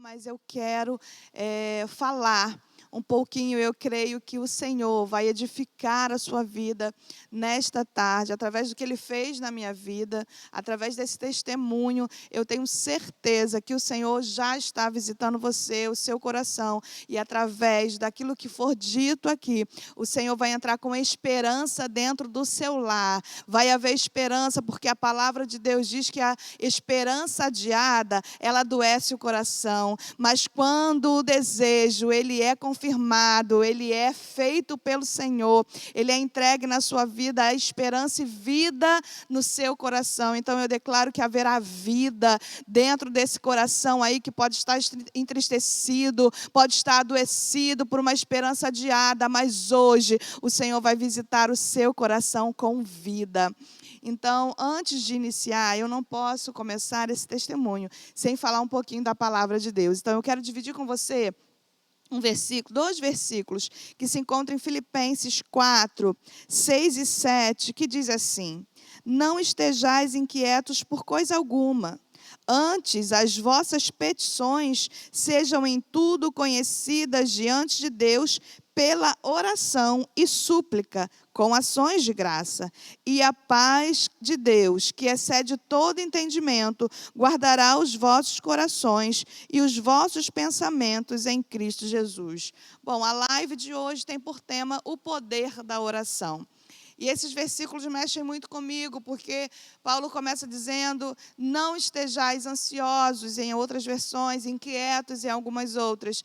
mas eu quero falar um pouquinho. Eu creio que o Senhor vai edificar a sua vida nesta tarde, através do que Ele fez na minha vida, através desse testemunho. Eu tenho certeza que o Senhor já está visitando você, o seu coração, e através daquilo que for dito aqui, o Senhor vai entrar com esperança dentro do seu lar. Vai haver esperança, porque a palavra de Deus diz que a esperança adiada, ela adoece o coração, mas quando o desejo, ele é confirmado, ele é feito pelo Senhor, ele é entregue na sua vida, a esperança e vida no seu coração. Então eu declaro que haverá vida dentro desse coração aí, que pode estar entristecido, pode estar adoecido por uma esperança adiada, mas hoje o Senhor vai visitar o seu coração com vida. Então, antes de iniciar, eu não posso começar esse testemunho sem falar um pouquinho da palavra de Deus. Então, eu quero dividir com você dois versículos que se encontram em Filipenses 4, 6 e 7, que diz assim: não estejais inquietos por coisa alguma. Antes, as vossas petições sejam em tudo conhecidas diante de Deus pela oração e súplica, com ações de graça. E a paz de Deus, que excede todo entendimento, guardará os vossos corações e os vossos pensamentos em Cristo Jesus. Bom, a live de hoje tem por tema o poder da oração. E esses versículos mexem muito comigo, porque Paulo começa dizendo: não estejais ansiosos, em outras versões, inquietos em algumas outras.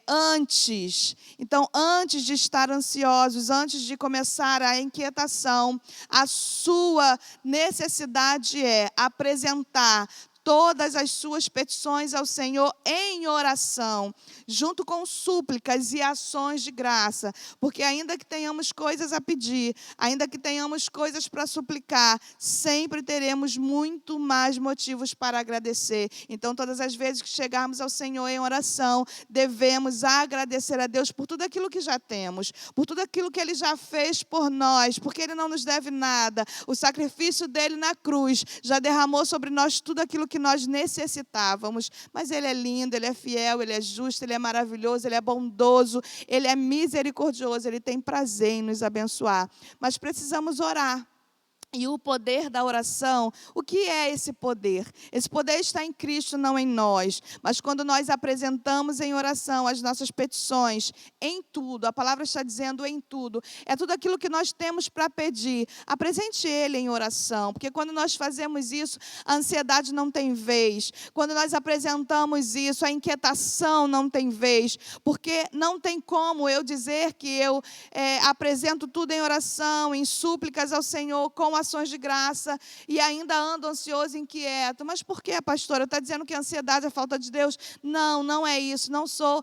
Antes. Então, antes de estar ansiosos, antes de começar a inquietação, a sua necessidade é apresentar todas as suas petições ao Senhor em oração, junto com súplicas e ações de graça, porque ainda que tenhamos coisas a pedir, ainda que tenhamos coisas para suplicar, sempre teremos muito mais motivos para agradecer. Então, todas as vezes que chegarmos ao Senhor em oração, devemos agradecer a Deus por tudo aquilo que já temos, por tudo aquilo que Ele já fez por nós, porque Ele não nos deve nada. O sacrifício dEle na cruz já derramou sobre nós tudo aquilo que nós necessitávamos, mas Ele é lindo, Ele é fiel, Ele é justo, Ele é maravilhoso, Ele é bondoso, Ele é misericordioso, Ele tem prazer em nos abençoar, mas precisamos orar. E o poder da oração, o que é esse poder? Esse poder está em Cristo, não em nós. Mas quando nós apresentamos em oração as nossas petições, em tudo, a palavra está dizendo em tudo, é tudo aquilo que nós temos para pedir, apresente Ele em oração, porque quando nós fazemos isso, a ansiedade não tem vez. Quando nós apresentamos isso, a inquietação não tem vez, porque não tem como eu dizer que eu apresento tudo em oração, em súplicas ao Senhor, com ações de graça, e ainda ando ansioso e inquieto. Mas por que, pastora? Está dizendo que a ansiedade é falta de Deus? Não, não é isso. Não sou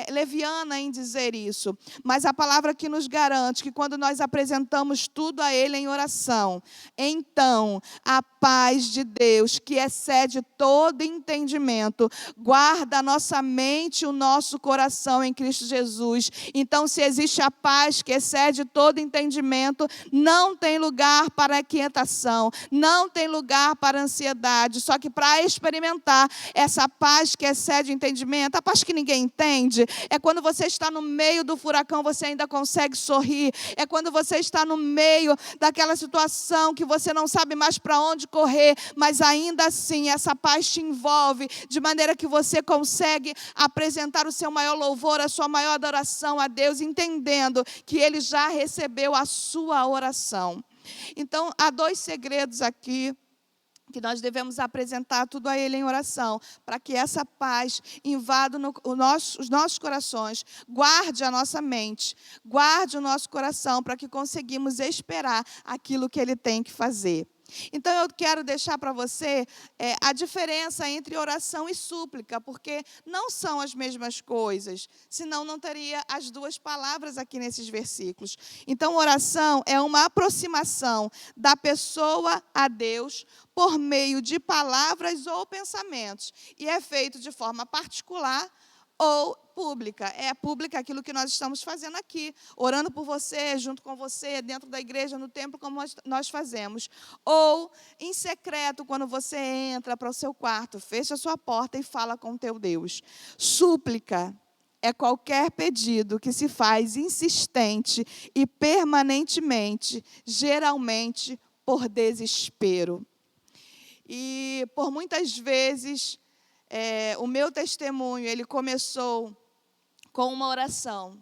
leviana em dizer isso. Mas a palavra que nos garante que quando nós apresentamos tudo a Ele em oração, então a paz de Deus, que excede todo entendimento, guarda a nossa mente e o nosso coração em Cristo Jesus. Então, se existe a paz que excede todo entendimento, não tem lugar para inquietação, não tem lugar para ansiedade. Só que para experimentar essa paz que excede o entendimento, a paz que ninguém entende, é quando você está no meio do furacão, você ainda consegue sorrir. É quando você está no meio daquela situação que você não sabe mais para onde correr, mas ainda assim essa paz te envolve, de maneira que você consegue apresentar o seu maior louvor, a sua maior adoração a Deus, entendendo que Ele já recebeu a sua oração. Então, há dois segredos aqui que nós devemos apresentar tudo a Ele em oração, para que essa paz invada os nossos corações, guarde a nossa mente, guarde o nosso coração, para que conseguimos esperar aquilo que Ele tem que fazer. Então, eu quero deixar para você a diferença entre oração e súplica, porque não são as mesmas coisas, senão não teria as duas palavras aqui nesses versículos. Então, oração é uma aproximação da pessoa a Deus por meio de palavras ou pensamentos, e é feito de forma particular ou pública. É pública aquilo que nós estamos fazendo aqui, orando por você, junto com você, dentro da igreja, no templo, como nós fazemos. Ou em secreto, quando você entra para o seu quarto, fecha a sua porta e fala com o teu Deus. Súplica é qualquer pedido que se faz insistente e permanentemente, geralmente por desespero. E por muitas vezes, o meu testemunho, ele começou com uma oração,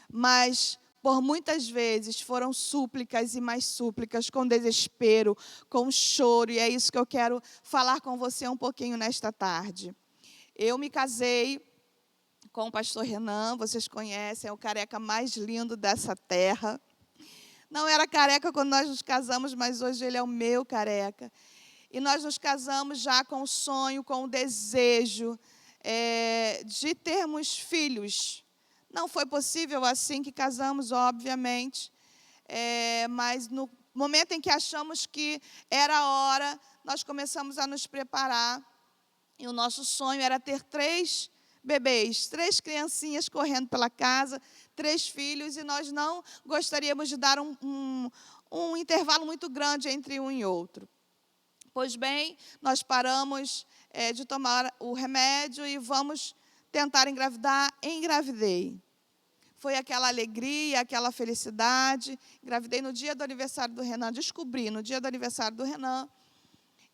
mas por muitas vezes foram súplicas e mais súplicas, com desespero, com choro, e é isso que eu quero falar com você um pouquinho nesta tarde. Eu me casei com o pastor Renan, vocês conhecem, é o careca mais lindo dessa terra. Não era careca quando nós nos casamos, mas hoje ele é o meu careca. E nós nos casamos já com o sonho, com o desejo de termos filhos. Não foi possível assim que casamos, obviamente, mas no momento em que achamos que era a hora, nós começamos a nos preparar. E o nosso sonho era ter 3 bebês, 3 criancinhas correndo pela casa, 3 filhos, e nós não gostaríamos de dar um intervalo muito grande entre um e outro. Pois bem, nós paramos de tomar o remédio e vamos tentar engravidar. Engravidei. Foi aquela alegria, aquela felicidade. Engravidei no dia do aniversário do Renan, descobri no dia do aniversário do Renan.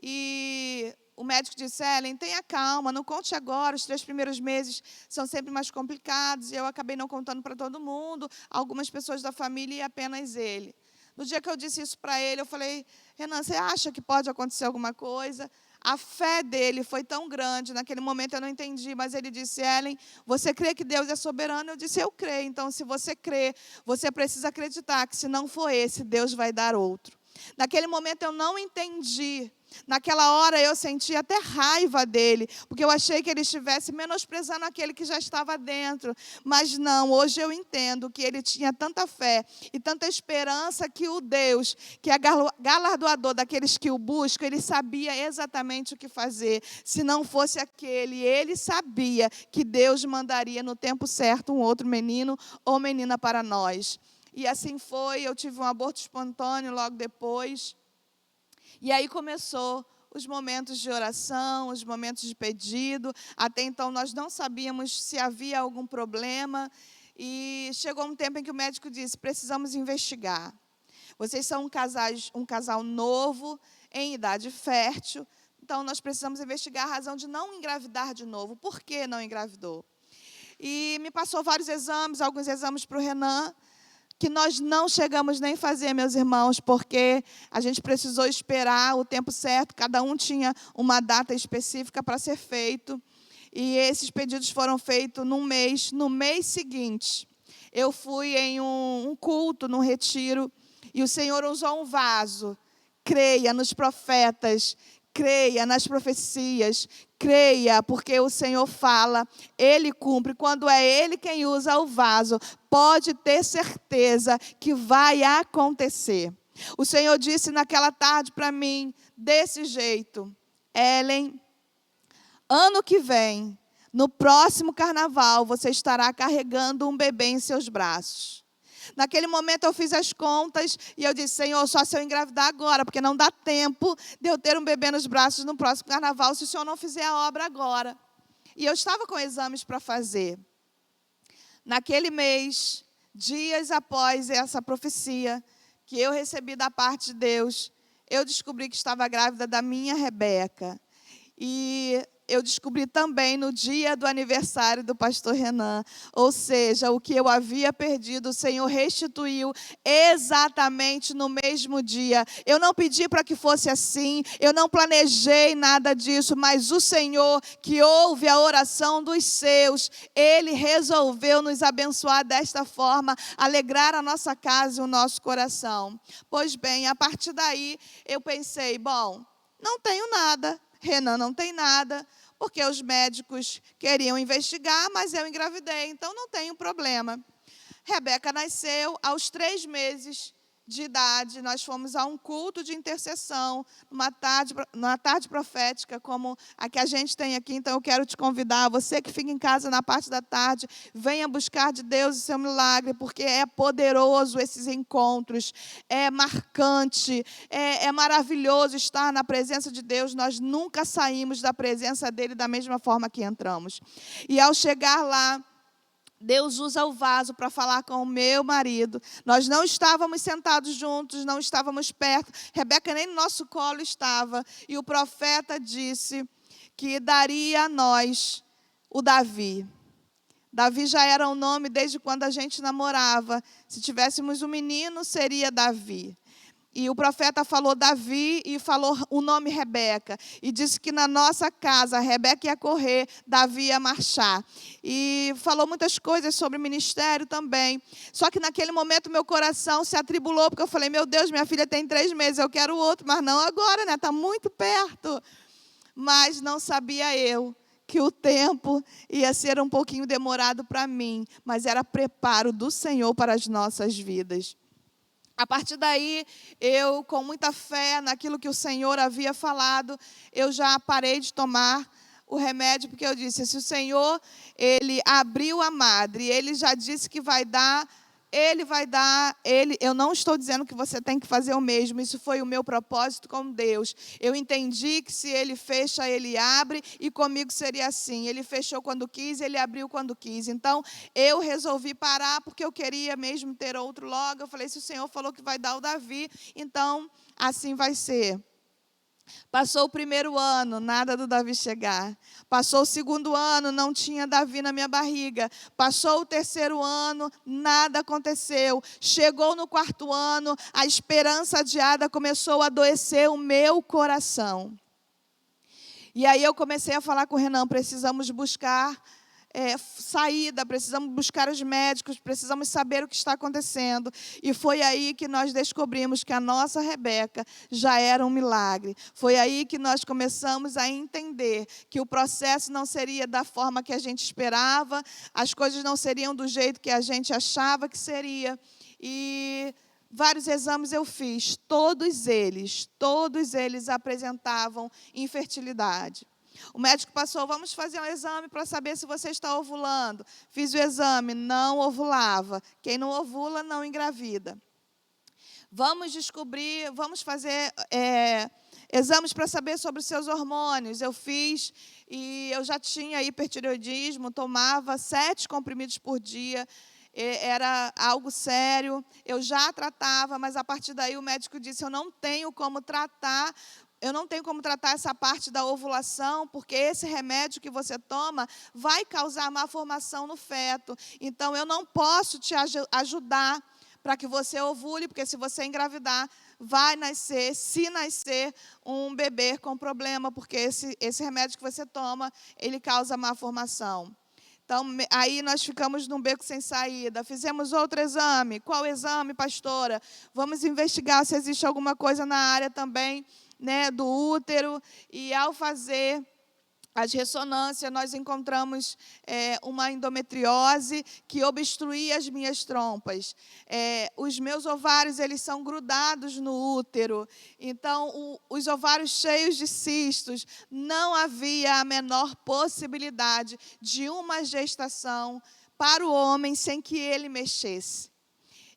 E o médico disse: Ellen, tenha calma, não conte agora, os 3 primeiros meses são sempre mais complicados. E eu acabei não contando para todo mundo, algumas pessoas da família e apenas ele. No dia que eu disse isso para ele, eu falei: Renan, você acha que pode acontecer alguma coisa? A fé dele foi tão grande, naquele momento eu não entendi, mas ele disse: Ellen, você crê que Deus é soberano? Eu disse: eu creio. Então, se você crê, você precisa acreditar que se não for esse, Deus vai dar outro. Naquele momento eu não entendi. Naquela hora eu senti até raiva dele, porque eu achei que ele estivesse menosprezando aquele que já estava dentro. Mas não, hoje eu entendo que ele tinha tanta fé e tanta esperança que o Deus, que é galardoador daqueles que o buscam, ele sabia exatamente o que fazer. Se não fosse aquele, ele sabia que Deus mandaria no tempo certo um outro menino ou menina para nós. E assim foi, eu tive um aborto espontâneo logo depois. E aí começou os momentos de oração, os momentos de pedido. Até então nós não sabíamos se havia algum problema. E chegou um tempo em que o médico disse: precisamos investigar. Vocês são um casal novo, em idade fértil. Então nós precisamos investigar a razão de não engravidar de novo. Por que não engravidou? E me passou vários exames, alguns exames para o Renan, que nós não chegamos nem a fazer, meus irmãos, porque a gente precisou esperar o tempo certo, cada um tinha uma data específica para ser feito, e esses pedidos foram feitos num mês. No mês seguinte, eu fui em um culto, num retiro, e o Senhor usou um vaso. Creia nos profetas, creia nas profecias, creia, porque o Senhor fala, Ele cumpre. Quando é Ele quem usa o vaso, pode ter certeza que vai acontecer. O Senhor disse naquela tarde para mim, desse jeito: Ellen, ano que vem, no próximo carnaval, você estará carregando um bebê em seus braços. Naquele momento eu fiz as contas e eu disse: Senhor, só se eu engravidar agora, porque não dá tempo de eu ter um bebê nos braços no próximo carnaval, se o Senhor não fizer a obra agora. E eu estava com exames para fazer. Naquele mês, dias após essa profecia que eu recebi da parte de Deus, eu descobri que estava grávida da minha Rebeca. E eu descobri também no dia do aniversário do pastor Renan. Ou seja, o que eu havia perdido, o Senhor restituiu exatamente no mesmo dia. Eu não pedi para que fosse assim, eu não planejei nada disso, mas o Senhor, que ouve a oração dos seus, Ele resolveu nos abençoar desta forma, alegrar a nossa casa e o nosso coração. Pois bem, a partir daí, eu pensei: bom, não tenho nada. Renan não tem nada, porque os médicos queriam investigar, mas eu engravidei, então não tem problema. Rebeca nasceu, aos 3 meses de idade, nós fomos a um culto de intercessão, numa tarde profética, como a que a gente tem aqui. Então, eu quero te convidar, você que fica em casa na parte da tarde, venha buscar de Deus o seu milagre, porque é poderoso esses encontros, é marcante, é maravilhoso estar na presença de Deus. Nós nunca saímos da presença dEle da mesma forma que entramos. E ao chegar lá, Deus usa o vaso para falar com o meu marido. Nós não estávamos sentados juntos, não estávamos perto. Rebeca nem no nosso colo estava. E o profeta disse que daria a nós o Davi. Davi já era um nome desde quando a gente namorava. Se tivéssemos um menino, seria Davi. E o profeta falou Davi e falou o nome Rebeca. E disse que na nossa casa, Rebeca ia correr, Davi ia marchar. E falou muitas coisas sobre o ministério também. Só que naquele momento meu coração se atribulou, porque eu falei, meu Deus, minha filha tem 3 meses, eu quero outro, mas não agora, né? Está muito perto. Mas não sabia eu que o tempo ia ser um pouquinho demorado para mim, mas era preparo do Senhor para as nossas vidas. A partir daí, eu, com muita fé naquilo que o Senhor havia falado, eu já parei de tomar o remédio, porque eu disse, se o Senhor, Ele abriu a madre, Ele já disse que vai dar, Ele vai dar, eu não estou dizendo que você tem que fazer o mesmo, isso foi o meu propósito com Deus. Eu entendi que se Ele fecha, Ele abre, e comigo seria assim, Ele fechou quando quis, Ele abriu quando quis. Então, eu resolvi parar, porque eu queria mesmo ter outro logo. Eu falei, se o Senhor falou que vai dar o Davi, então assim vai ser. Passou o 1º ano, nada do Davi chegar. Passou o 2º ano, não tinha Davi na minha barriga. Passou o 3º ano, nada aconteceu. Chegou no 4º ano, a esperança adiada começou a adoecer o meu coração. E aí eu comecei a falar com o Renan, precisamos buscar saída, precisamos buscar os médicos, precisamos saber o que está acontecendo. E foi aí que nós descobrimos que a nossa Rebeca já era um milagre. Foi aí que nós começamos a entender que o processo não seria da forma que a gente esperava, as coisas não seriam do jeito que a gente achava que seria. E vários exames eu fiz, todos eles apresentavam infertilidade. O médico passou, vamos fazer um exame para saber se você está ovulando. Fiz o exame, não ovulava. Quem não ovula, não engravida. Vamos fazer exames para saber sobre os seus hormônios. Eu fiz e eu já tinha hipertireoidismo, tomava 7 comprimidos por dia. Era algo sério, eu já tratava, mas a partir daí o médico disse, eu não tenho como tratar essa parte da ovulação, porque esse remédio que você toma vai causar má formação no feto. Então, eu não posso te ajudar para que você ovule, porque se você engravidar, vai nascer, se nascer, um bebê com problema, porque esse remédio que você toma, ele causa má formação. Então, aí nós ficamos num beco sem saída. Fizemos outro exame. Qual exame, pastora? Vamos investigar se existe alguma coisa na área também, né, do útero. E ao fazer as ressonâncias, nós encontramos uma endometriose que obstruía as minhas trompas. Os meus ovários, eles são grudados no útero. Então, os ovários cheios de cistos, não havia a menor possibilidade de uma gestação para o homem sem que ele mexesse.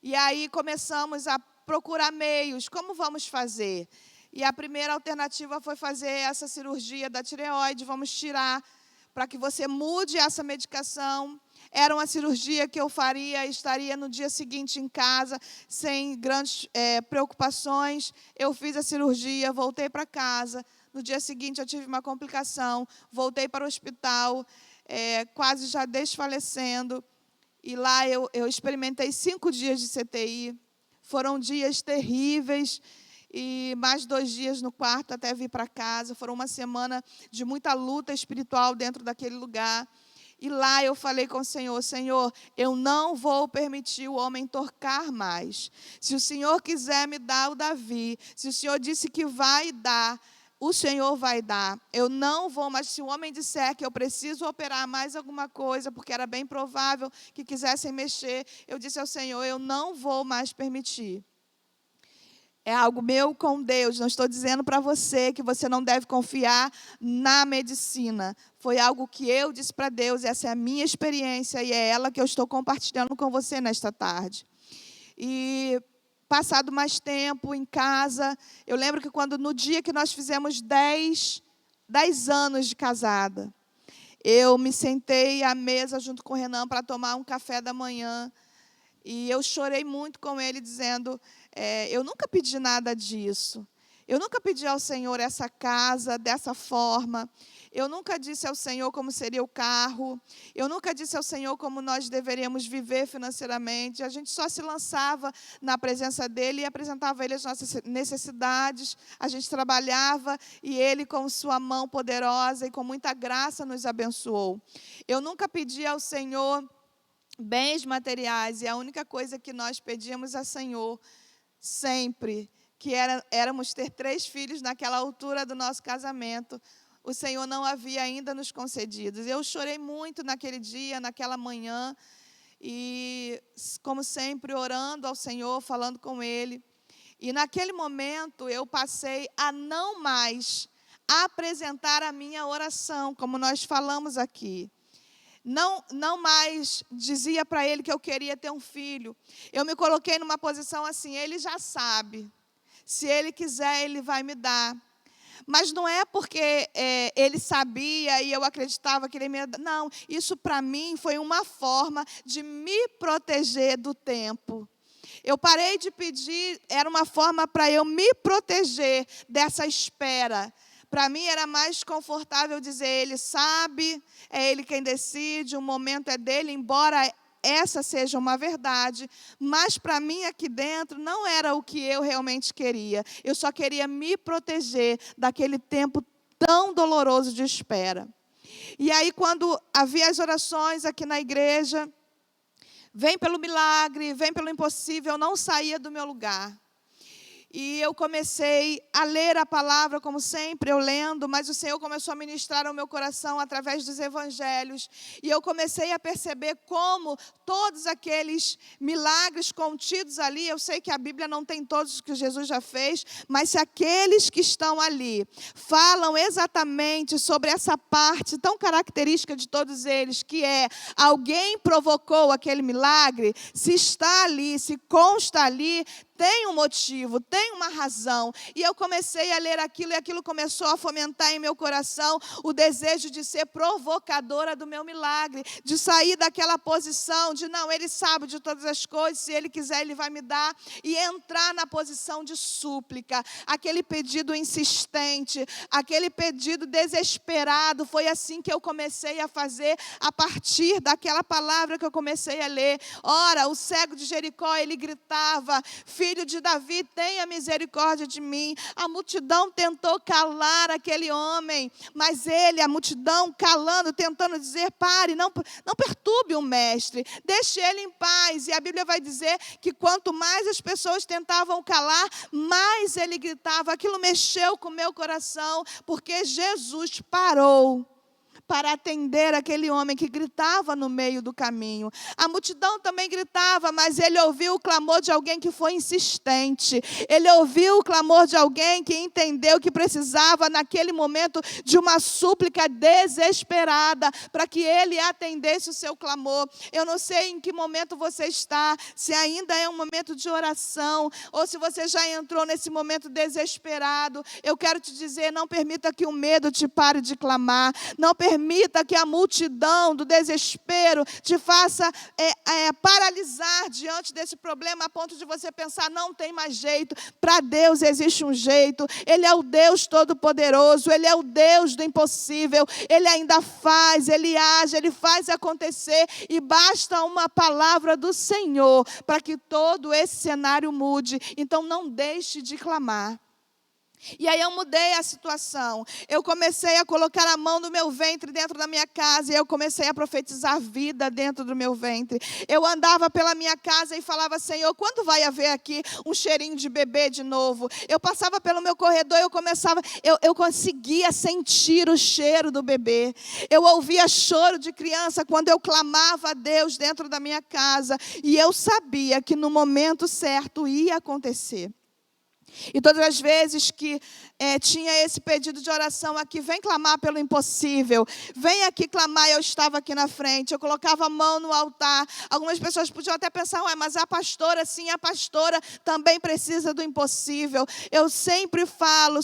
E aí começamos a procurar meios. Como vamos fazer? E a primeira alternativa foi fazer essa cirurgia da tireoide. Vamos tirar para que você mude essa medicação. Era uma cirurgia que eu faria, estaria no dia seguinte em casa, sem grandes preocupações. Eu fiz a cirurgia, voltei para casa. No dia seguinte eu tive uma complicação, voltei para o hospital, quase já desfalecendo. E lá eu experimentei 5 dias de CTI. Foram dias terríveis. E mais 2 dias no quarto até vir para casa. Foram uma semana de muita luta espiritual dentro daquele lugar. E lá eu falei com o Senhor, Senhor, eu não vou permitir o homem tocar mais. Se o Senhor quiser me dar o Davi, se o Senhor disse que vai dar, o Senhor vai dar. Eu não vou, mas se o homem disser que eu preciso operar mais alguma coisa, porque era bem provável que quisessem mexer, eu disse ao Senhor, eu não vou mais permitir. É algo meu com Deus. Não estou dizendo para você que você não deve confiar na medicina. Foi algo que eu disse para Deus. Essa é a minha experiência e é ela que eu estou compartilhando com você nesta tarde. E passado mais tempo em casa, eu lembro que no dia que nós fizemos 10 anos de casada, eu me sentei à mesa junto com o Renan para tomar um café da manhã. E eu chorei muito com ele, dizendo, eu nunca pedi nada disso. Eu nunca pedi ao Senhor essa casa dessa forma. Eu nunca disse ao Senhor como seria o carro. Eu nunca disse ao Senhor como nós deveríamos viver financeiramente. A gente só se lançava na presença dEle e apresentava a Ele as nossas necessidades. A gente trabalhava e Ele, com sua mão poderosa e com muita graça, nos abençoou. Eu nunca pedi ao Senhor bens materiais, e a única coisa que nós pedíamos ao Senhor, sempre, que éramos ter 3 filhos naquela altura do nosso casamento, o Senhor não havia ainda nos concedido. Eu chorei muito naquele dia, naquela manhã, e, como sempre, orando ao Senhor, falando com Ele. E naquele momento eu passei a não mais apresentar a minha oração, como nós falamos aqui. Não mais dizia para ele que eu queria ter um filho. Eu me coloquei numa posição assim, ele já sabe. Se ele quiser, ele vai me dar. Mas não é porque ele sabia e eu acreditava que ele me ia dar. Não, isso para mim foi uma forma de me proteger do tempo. Eu parei de pedir, era uma forma para eu me proteger dessa espera. Para mim era mais confortável dizer, ele sabe, é ele quem decide, o momento é dele, embora essa seja uma verdade, mas para mim aqui dentro não era o que eu realmente queria. Eu só queria me proteger daquele tempo tão doloroso de espera. E aí, quando havia as orações aqui na igreja, vem pelo milagre, vem pelo impossível, eu não saía do meu lugar. E eu comecei a ler a palavra, como sempre, eu lendo, mas o Senhor começou a ministrar ao meu coração através dos evangelhos. E eu comecei a perceber como todos aqueles milagres contidos ali, eu sei que a Bíblia não tem todos os que Jesus já fez, mas se aqueles que estão ali falam exatamente sobre essa parte tão característica de todos eles, que é alguém provocou aquele milagre, se está ali, se consta ali, tem um motivo, tem uma razão. E eu comecei a ler aquilo, e aquilo começou a fomentar em meu coração o desejo de ser provocadora do meu milagre, de sair daquela posição de, não, ele sabe de todas as coisas, se ele quiser, ele vai me dar, e entrar na posição de súplica, aquele pedido insistente, aquele pedido desesperado. Foi assim que eu comecei a fazer, a partir daquela palavra que eu comecei a ler. Ora, o cego de Jericó, ele gritava, filho de Davi, tenha misericórdia de mim. A multidão tentou calar aquele homem, mas ele, a multidão calando, tentando dizer, pare, não perturbe o mestre, deixe ele em paz. E a Bíblia vai dizer que quanto mais as pessoas tentavam calar, mais ele gritava. Aquilo mexeu com o meu coração, porque Jesus parou para atender aquele homem que gritava no meio do caminho. A multidão também gritava, mas ele ouviu o clamor de alguém que foi insistente. Ele ouviu o clamor de alguém que entendeu que precisava, naquele momento, de uma súplica desesperada, para que ele atendesse o seu clamor. Eu não sei em que momento você está, se ainda é um momento de oração, ou se você já entrou nesse momento desesperado. Eu quero te dizer, não permita que o medo te pare de clamar. Não permita que a multidão do desespero te faça paralisar diante desse problema, a ponto de você pensar, não tem mais jeito. Para Deus existe um jeito. Ele é o Deus Todo-Poderoso, Ele é o Deus do impossível. Ele ainda faz, Ele age, Ele faz acontecer, e basta uma palavra do Senhor para que todo esse cenário mude. Então não deixe de clamar. E aí eu mudei a situação. Eu comecei a colocar a mão no meu ventre dentro da minha casa, e eu comecei a profetizar vida dentro do meu ventre. Eu andava pela minha casa e falava, Senhor, quando vai haver aqui um cheirinho de bebê de novo? Eu passava pelo meu corredor e eu conseguia sentir o cheiro do bebê. Eu ouvia choro de criança quando eu clamava a Deus dentro da minha casa, e eu sabia que no momento certo ia acontecer. E todas as vezes que tinha esse pedido de oração aqui, vem clamar pelo impossível, vem aqui clamar, eu estava aqui na frente, eu colocava a mão no altar. Algumas pessoas podiam até pensar, ué, mas a pastora, sim, a pastora também precisa do impossível. Eu sempre falo,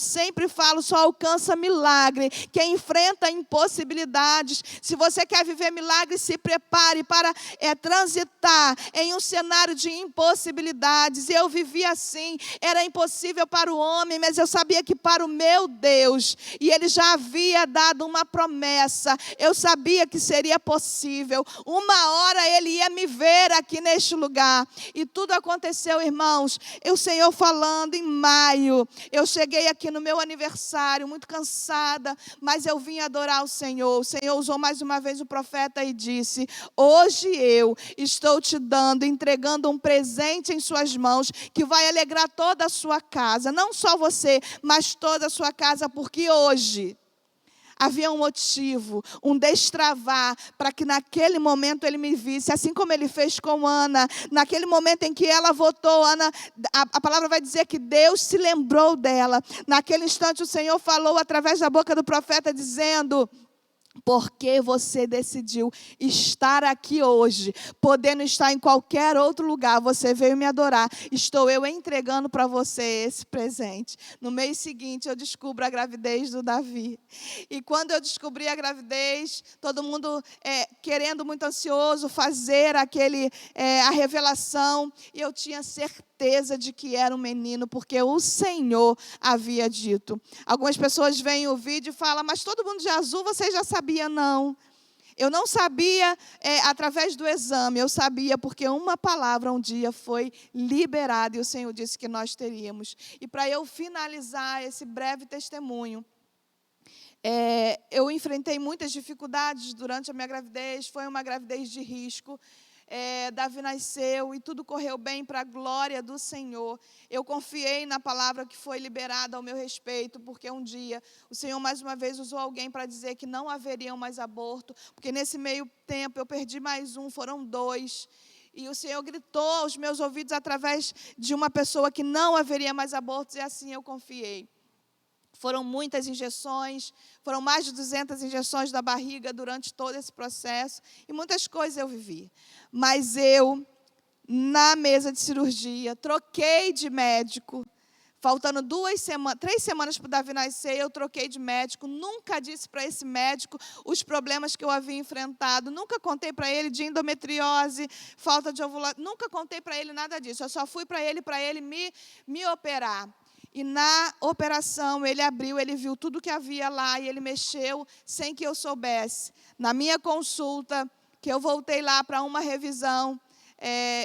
só alcança milagre quem enfrenta impossibilidades. Se você quer viver milagre, se prepare para transitar em um cenário de impossibilidades. Eu vivia assim, era impossível para o homem, mas eu sabia que para o meu Deus, e Ele já havia dado uma promessa, eu sabia que seria possível. Uma hora Ele ia me ver aqui neste lugar, e tudo aconteceu, irmãos. O Senhor falando em maio, eu cheguei aqui no meu aniversário, muito cansada, mas eu vim adorar o Senhor. O Senhor usou mais uma vez o profeta e disse, hoje eu estou te entregando um presente em suas mãos, que vai alegrar toda a sua casa, não só você, mas toda a sua casa, porque hoje havia um motivo, um destravar, para que naquele momento Ele me visse, assim como Ele fez com Ana. Naquele momento em que ela votou, Ana, a palavra vai dizer que Deus se lembrou dela. Naquele instante o Senhor falou através da boca do profeta, dizendo, porque você decidiu estar aqui hoje, podendo estar em qualquer outro lugar, você veio me adorar, estou eu entregando para você esse presente. No mês seguinte eu descubro a gravidez do Davi, e quando eu descobri a gravidez, todo mundo querendo, muito ansioso, fazer a revelação, e eu tinha certeza de que era um menino, porque o Senhor havia dito. Algumas pessoas veem o vídeo e falam, mas todo mundo de azul, você já sabia? Não. Eu não sabia através do exame, eu sabia porque uma palavra um dia foi liberada e o Senhor disse que nós teríamos. E para eu finalizar esse breve testemunho, eu enfrentei muitas dificuldades durante a minha gravidez, foi uma gravidez de risco. Davi nasceu e tudo correu bem para a glória do Senhor. Eu confiei na palavra que foi liberada ao meu respeito, porque um dia o Senhor mais uma vez usou alguém para dizer que não haveriam mais aborto, porque nesse meio tempo eu perdi mais um, foram 2. E o Senhor gritou aos meus ouvidos através de uma pessoa que não haveria mais abortos, e assim eu confiei. Foram muitas injeções, foram mais de 200 injeções da barriga durante todo esse processo, e muitas coisas eu vivi. Mas eu, na mesa de cirurgia, troquei de médico, faltando 3 semanas para o Davi nascer, eu troquei de médico, nunca disse para esse médico os problemas que eu havia enfrentado, nunca contei para ele de endometriose, falta de ovulação, nunca contei para ele nada disso, eu só fui para ele me operar. E na operação, ele abriu, ele viu tudo que havia lá e ele mexeu sem que eu soubesse. Na minha consulta, que eu voltei lá para uma revisão,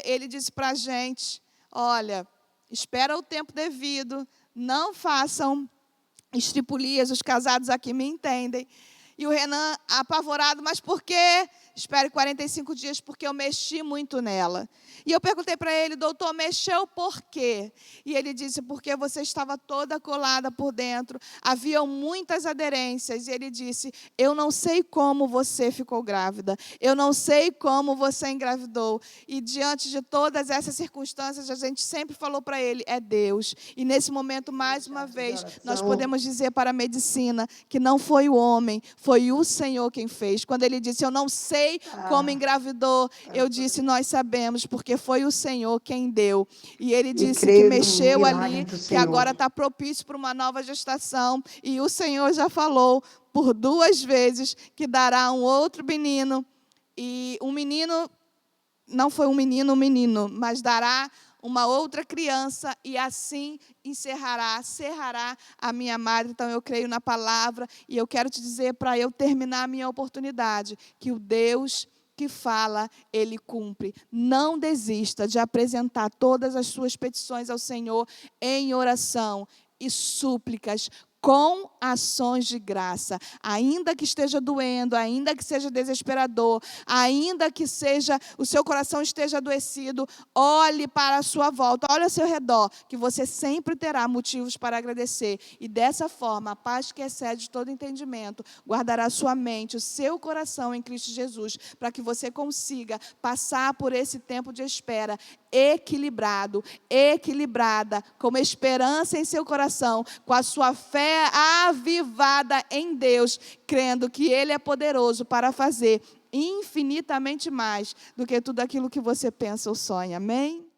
ele disse para a gente, olha, espera o tempo devido, não façam estripulias, os casados aqui me entendem. E o Renan, apavorado, mas por quê? Espere 45 dias, porque eu mexi muito nela. E eu perguntei para ele, doutor, mexeu por quê? E ele disse, porque você estava toda colada por dentro, haviam muitas aderências. E ele disse, eu não sei como você ficou grávida, eu não sei como você engravidou. E diante de todas essas circunstâncias, a gente sempre falou para ele, é Deus. E nesse momento, mais uma vez, nós podemos dizer para a medicina que não foi o homem, foi o Senhor quem fez. Quando ele disse, eu não sei como engravidou, eu disse, nós sabemos, porque foi o Senhor quem deu. E ele disse que mexeu ali, que agora está propício para uma nova gestação. E o Senhor já falou por 2 vezes que dará um outro menino. E um menino, não foi um menino, mas dará uma outra criança, e assim cerrará a minha madre. Então, eu creio na palavra, e eu quero te dizer, para eu terminar a minha oportunidade, que o Deus que fala, Ele cumpre. Não desista de apresentar todas as suas petições ao Senhor em oração e súplicas, com ações de graça, ainda que esteja doendo, ainda que seja desesperador, ainda que o seu coração esteja adoecido, olhe para a sua volta, olhe ao seu redor, que você sempre terá motivos para agradecer. E dessa forma, a paz que excede todo entendimento, guardará a sua mente, o seu coração em Cristo Jesus, para que você consiga passar por esse tempo de espera equilibrado, equilibrada, com uma esperança em seu coração, com a sua fé avivada em Deus, crendo que Ele é poderoso para fazer infinitamente mais do que tudo aquilo que você pensa ou sonha. Amém?